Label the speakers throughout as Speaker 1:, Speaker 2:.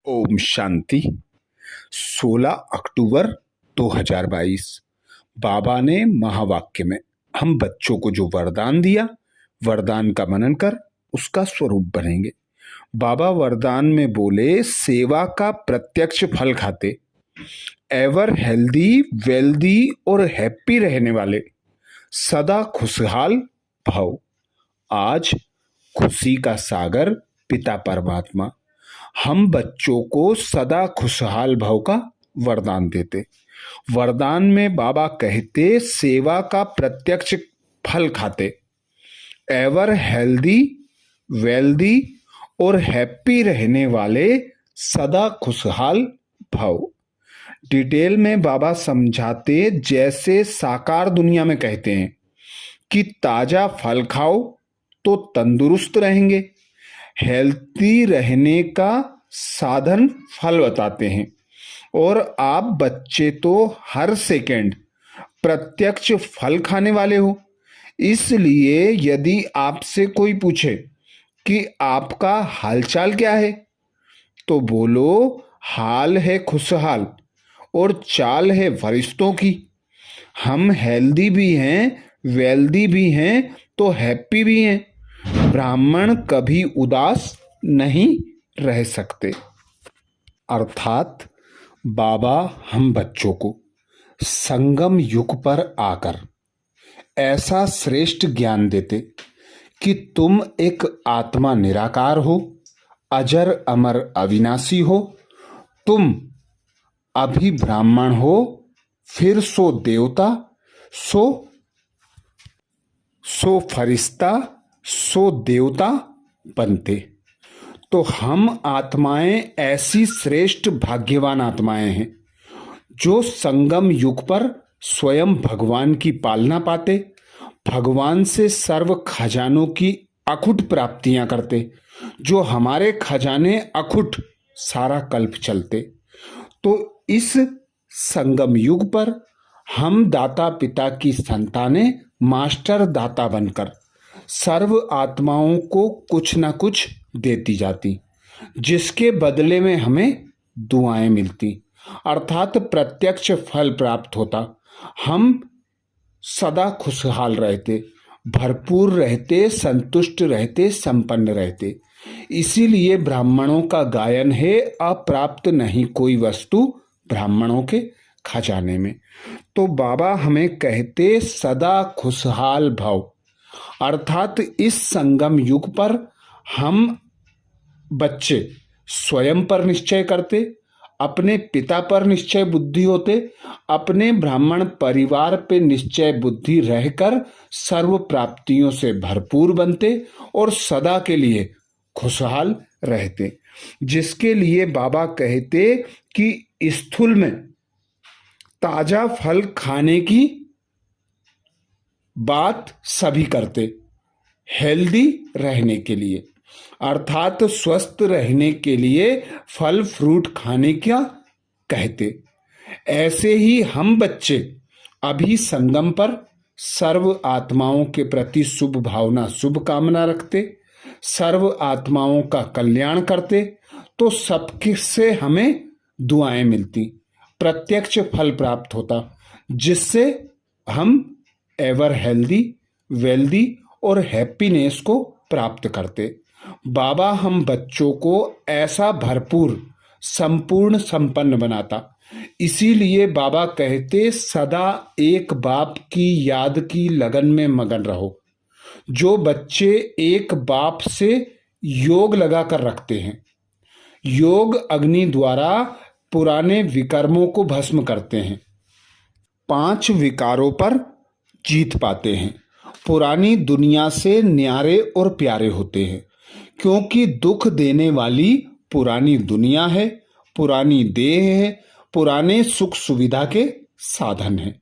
Speaker 1: ओम शांति। 16 अक्टूबर 2022। बाबा ने महावाक्य में हम बच्चों को जो वरदान दिया, वरदान का मनन कर उसका स्वरूप बनेंगे। बाबा वरदान में बोले, सेवा का प्रत्यक्ष फल खाते, एवर हेल्दी, वेल्दी और हैप्पी रहने वाले, सदा खुशहाल भव। आज खुशी का सागर पिता परमात्मा हम बच्चों को सदा खुशहाल भव का वरदान देते। वरदान में बाबा कहते, सेवा का प्रत्यक्ष फल खाते, एवर हेल्दी, वेल्दी और हैप्पी रहने वाले, सदा खुशहाल भव। डिटेल में बाबा समझाते, जैसे साकार दुनिया में कहते हैं कि ताजा फल खाओ तो तंदुरुस्त रहेंगे, हेल्थी रहने का साधन फल बताते हैं। और आप बच्चे तो हर सेकंड प्रत्यक्ष फल खाने वाले हो। इसलिए यदि आपसे कोई पूछे कि आपका हालचाल क्या है, तो बोलो, हाल है खुशहाल और चाल है फरिश्तों की। हम हेल्दी भी हैं, वेल्दी भी हैं, तो हैप्पी भी हैं। ब्राह्मण कभी उदास नहीं रह सकते। अर्थात बाबा हम बच्चों को संगम युग पर आकर ऐसा श्रेष्ठ ज्ञान देते कि तुम एक आत्मा निराकार हो, अजर अमर अविनाशी हो। तुम अभी ब्राह्मण हो, फिर सो देवता, सो फरिश्ता, सो देवता बनते। तो हम आत्माएं ऐसी श्रेष्ठ भाग्यवान आत्माएं हैं जो संगम युग पर स्वयं भगवान की पालना पाते, भगवान से सर्व खजानों की अखुट प्राप्तियां करते। जो हमारे खजाने अखुट सारा कल्प चलते। तो इस संगम युग पर हम दाता पिता की संतानें मास्टर दाता बनकर सर्व आत्माओं को कुछ ना कुछ देती जाती, जिसके बदले में हमें दुआएं मिलती, अर्थात प्रत्यक्ष फल प्राप्त होता। हम सदा खुशहाल रहते, भरपूर रहते, संतुष्ट रहते, संपन्न रहते। इसीलिए ब्राह्मणों का गायन है, अप्राप्त नहीं कोई वस्तु ब्राह्मणों के खजाने में। तो बाबा हमें कहते, सदा खुशहाल भव। अर्थात इस संगम युग पर हम बच्चे स्वयं पर निश्चय करते, अपने पिता पर निश्चय बुद्धि होते, अपने ब्राह्मण परिवार पे निश्चय बुद्धि रहकर सर्व प्राप्तियों से भरपूर बनते और सदा के लिए खुशहाल रहते। जिसके लिए बाबा कहते कि स्थूल में ताजा फल खाने की बात सभी करते, हेल्दी रहने के लिए, अर्थात स्वस्थ रहने के लिए फल फ्रूट खाने क्या कहते। ऐसे ही हम बच्चे अभी संगम पर सर्व आत्माओं के प्रति शुभ भावना, शुभ कामना रखते, सर्व आत्माओं का कल्याण करते। तो सबके से हमें दुआएं मिलती, प्रत्यक्ष फल प्राप्त होता, जिससे हम एवर हेल्दी, वेल्दी और हैप्पीनेस को प्राप्त करते। बाबा हम बच्चों को ऐसा भरपूर, संपूर्ण, संपन्न बनाता। इसीलिए बाबा कहते, सदा एक बाप की याद की लगन में मगन रहो। जो बच्चे एक बाप से योग लगाकर रखते हैं, योग अग्नि द्वारा पुराने विकर्मों को भस्म करते हैं, 5 विकारों पर जीत पाते हैं, पुरानी दुनिया से न्यारे और प्यारे होते हैं। क्योंकि दुख देने वाली पुरानी दुनिया है, पुरानी देह है, पुराने सुख सुविधा के साधन है।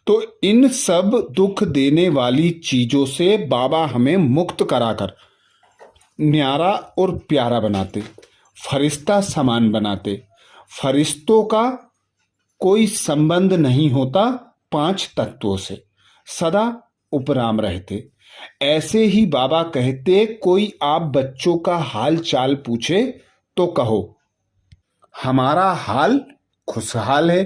Speaker 1: तो इन सब दुख देने वाली चीजों से बाबा हमें मुक्त कराकर न्यारा और प्यारा बनाते, फरिश्ता समान बनाते। फरिश्तों का कोई संबंध नहीं होता 5 तत्वों से, सदा उपराम रहते। ऐसे ही बाबा कहते, कोई आप बच्चों का हाल चाल पूछे तो कहो, हमारा हाल खुशहाल है,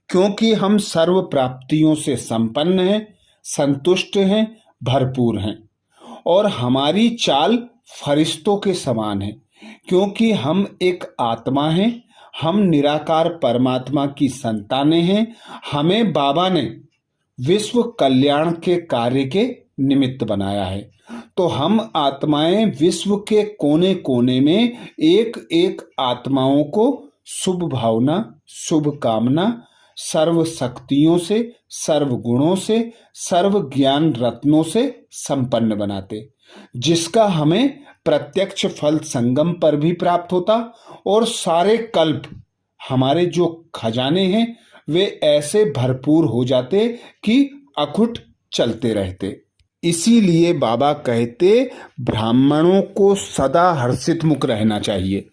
Speaker 1: क्योंकि हम सर्व प्राप्तियों से संपन्न हैं, संतुष्ट हैं, भरपूर हैं। और हमारी चाल फरिश्तों के समान है, क्योंकि हम एक आत्मा हैं, हम निराकार परमात्मा की संतानें हैं। हमें बाबा ने विश्व कल्याण के कार्य के निमित्त बनाया है। तो हम आत्माएं विश्व के कोने कोने में एक एक आत्माओं को शुभ भावना, शुभ कामना, सर्व शक्तियों से, सर्व गुणों से, सर्व ज्ञान रत्नों से संपन्न बनाते, जिसका हमें प्रत्यक्ष फल संगम पर भी प्राप्त होता। और सारे कल्प हमारे जो खजाने हैं वे ऐसे भरपूर हो जाते कि अखुट चलते रहते। इसीलिए बाबा कहते, ब्राह्मणों को सदा हर्षित मुख रहना चाहिए,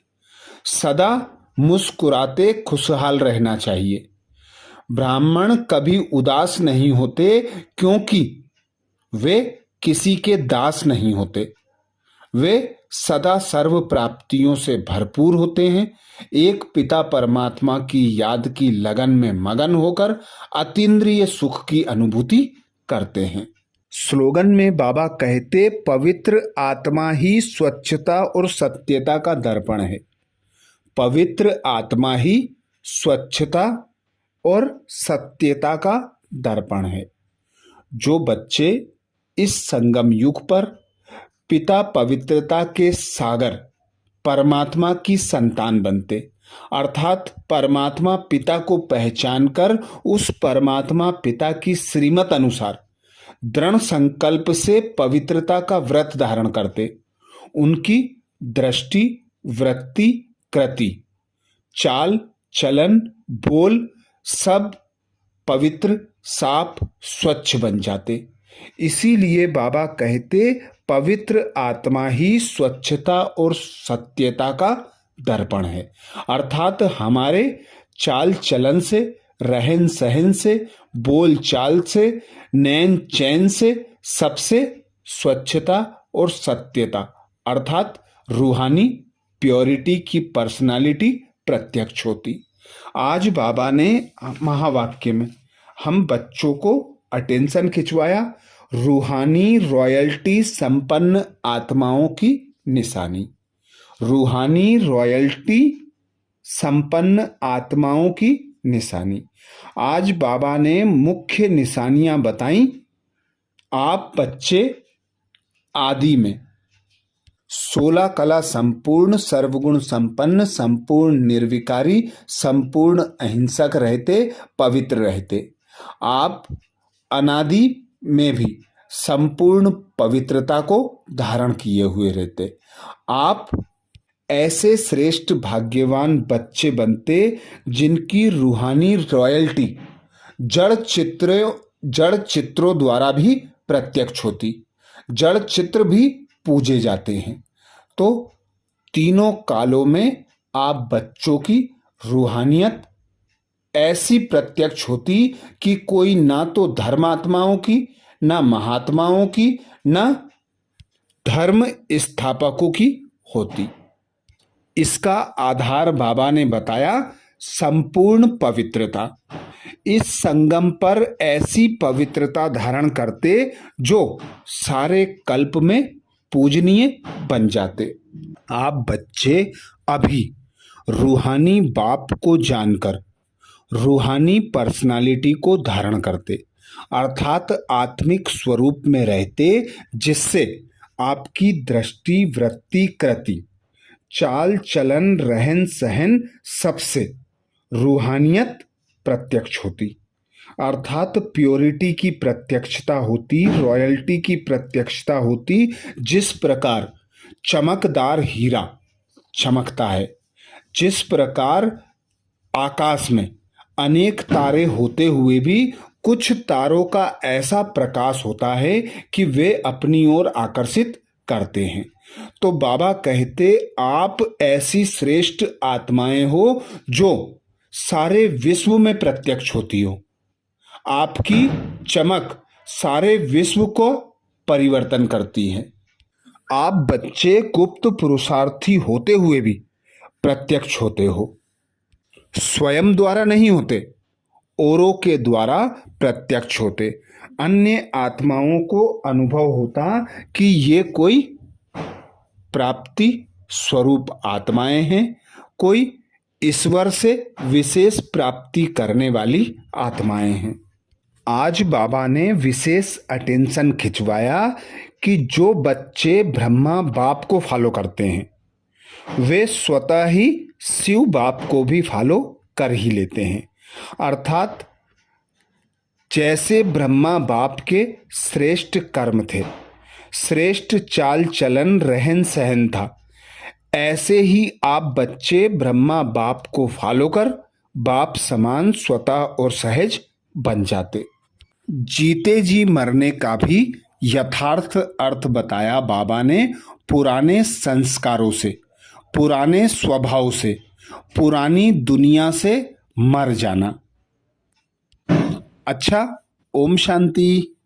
Speaker 1: सदा मुस्कुराते खुशहाल रहना चाहिए। ब्राह्मण कभी उदास नहीं होते, क्योंकि वे किसी के दास नहीं होते। वे सदा सर्व प्राप्तियों से भरपूर होते हैं। एक पिता परमात्मा की याद की लगन में मगन होकर अतीन्द्रिय सुख की अनुभूति करते हैं। स्लोगन में बाबा कहते, पवित्र आत्मा ही स्वच्छता और सत्यता का दर्पण है। पवित्र आत्मा ही स्वच्छता और सत्यता का दर्पण है। जो बच्चे इस संगम युग पर पिता पवित्रता के सागर परमात्मा की संतान बनते, अर्थात परमात्मा पिता को पहचान कर उस परमात्मा पिता की श्रीमत अनुसार दृढ़ संकल्प से पवित्रता का व्रत धारण करते, उनकी दृष्टि, वृत्ति, कृति, चाल, चलन, बोल सब पवित्र, साफ, स्वच्छ बन जाते। इसीलिए बाबा कहते, पवित्र आत्मा ही स्वच्छता और सत्यता का दर्पण है। अर्थात हमारे चाल चलन से, रहन सहन से, बोल चाल से, नैन चैन से सबसे स्वच्छता और सत्यता अर्थात रूहानी प्योरिटी की पर्सनालिटी प्रत्यक्ष होती। आज बाबा ने महावाक्य में हम बच्चों को अटेंशन खिंचवाया, रूहानी रॉयल्टी संपन्न आत्माओं की निशानी। रूहानी रॉयल्टी संपन्न आत्माओं की निशानी। आज बाबा ने मुख्य निशानियां बताई। आप बच्चे आदि में 16 कला संपूर्ण, सर्वगुण संपन्न, संपूर्ण निर्विकारी, संपूर्ण अहिंसक रहते, पवित्र रहते। आप अनादि में भी संपूर्ण पवित्रता को धारण किए हुए रहते। आप ऐसे श्रेष्ठ भाग्यवान बच्चे बनते जिनकी रूहानी रॉयल्टी जड़ चित्रों द्वारा भी प्रत्यक्ष होती, जड़ चित्र भी पूजे जाते हैं। तो तीनों कालों में आप बच्चों की रूहानियत ऐसी प्रत्यक्ष होती कि कोई ना तो धर्मात्माओं की, ना महात्माओं की, ना धर्म स्थापकों की होती। इसका आधार बाबा ने बताया, संपूर्ण पवित्रता। इस संगम पर ऐसी पवित्रता धारण करते जो सारे कल्प में पूजनीय बन जाते। आप बच्चे अभी रूहानी बाप को जानकर रूहानी पर्सनालिटी को धारण करते, अर्थात आत्मिक स्वरूप में रहते, जिससे आपकी दृष्टि, वृत्ति, कृति, चाल चलन, रहन सहन सबसे रूहानियत प्रत्यक्ष होती, अर्थात प्योरिटी की प्रत्यक्षता होती, रॉयल्टी की प्रत्यक्षता होती। जिस प्रकार चमकदार हीरा चमकता है, जिस प्रकार आकाश में अनेक तारे होते हुए भी कुछ तारों का ऐसा प्रकाश होता है कि वे अपनी ओर आकर्षित करते हैं। तो बाबा कहते, आप ऐसी श्रेष्ठ आत्माएं हो जो सारे विश्व में प्रत्यक्ष होती हो। आपकी चमक सारे विश्व को परिवर्तन करती है। आप बच्चे गुप्त पुरुषार्थी होते हुए भी प्रत्यक्ष होते हो। स्वयं द्वारा नहीं होते, औरों के द्वारा प्रत्यक्ष होते। अन्य आत्माओं को अनुभव होता कि ये कोई प्राप्ति स्वरूप आत्माएं हैं, कोई ईश्वर से विशेष प्राप्ति करने वाली आत्माएं हैं। आज बाबा ने विशेष अटेंशन खिंचवाया कि जो बच्चे ब्रह्मा बाप को फॉलो करते हैं वे स्वतः ही शिव बाप को भी फॉलो कर ही लेते हैं। अर्थात जैसे ब्रह्मा बाप के श्रेष्ठ कर्म थे, श्रेष्ठ चाल चलन रहन सहन था, ऐसे ही आप बच्चे ब्रह्मा बाप को फॉलो कर बाप समान स्वतः और सहज बन जाते। जीते जी मरने का भी यथार्थ अर्थ बताया बाबा ने पुराने संस्कारों से, पुराने स्वभाव से, पुरानी दुनिया से मर जाना। अच्छा, ओम शांति।